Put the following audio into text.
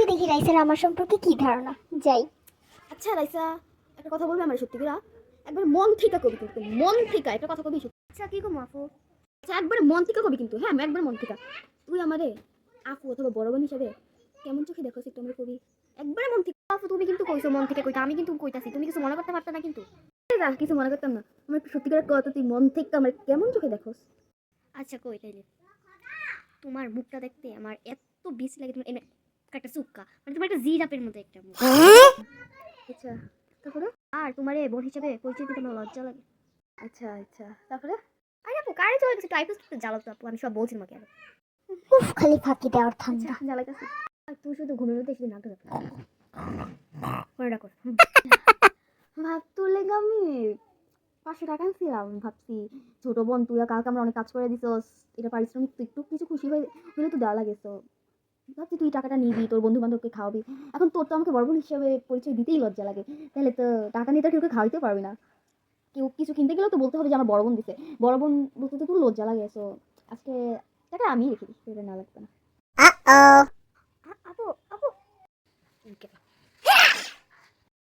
একটু দেখি রাইসার আমার সম্পর্কে কি ধারণা। যাই। আচ্ছা রাইসা, একটা কথা বলবি আমার সত্যি করে? একবার মন থেকে কবি কিন্তু, মন থেকে একটা কথা কবি। আচ্ছা কি গো মাফু? আচ্ছা একবারে মন থেকে কবি কিন্তু, হ্যাঁ একবার মন থেকে। তুই আমারে আপু অথবা বড় বোন হিসাবে কেমন চোখে দেখো একটু আমরা কবি, একবারে মন থেকে। আপু তুমি কিন্তু কইছো মন থেকে কইতা, আমি কিন্তু কইতাছি, তুমি কিছু মনে করতে পারতা না কিন্তু। কিছু মনে করতাম না, আমার একটু সত্যি করে কথা, তুই মন থেকে আমার কেমন চোখে দেখোস? আচ্ছা কই তাইলে তোমার মুখটা দেখতে আমার এত বিষ লাগে, তোমার একটা চুক্কা, মানে তোমার একটা জিরাপের মতো একটা মুখ। আচ্ছা তারপরে? আর তোমারে বোন হিসেবে পরিচয় দিতে আমার লজ্জা লাগে। আচ্ছা আচ্ছা তারপরে? আরে আপু কারে চলে গেছে, টাইপ করতে জ্বালাতো আপু, আমি সব বলছি তোমাকে। উফ খালি ফাঁকি দেওয়ার ঠান্ডা। আচ্ছা জ্বালাইতেছি। আর তুই শুধু ঘুমের মধ্যে শুধু নাটক করে ডাকো। ভাব তুলে আমি 500 টাকা আনছিলাম, ভাবছি ছোট বোন তুই কালকে আমরা অনেক কাজ করে দিছস, এটা পারিশ্রমিক তুই একটু কিছু খুশি হলে তো দেওয়া লাগেছ। ভাবছি তুই টাকাটা নিবি, তোর বন্ধু বান্ধবকে খাওয়াবি। এখন তোর তো আমাকে বড় বোন হিসেবে পরিচয় দিতেই লজ্জা লাগে, তাহলে তো টাকা নিয়ে তো কেউকে খাওয়াইতে পারবি না। কেউ কিছু কিনতে গেলেও তো বলতে হবে যে আমার বড় বোন দিছে, বড় বোন বলতে তো তোর লজ্জা লাগে। আজকে টাকা আমি রেখে দিই, সেটা না লাগবে না।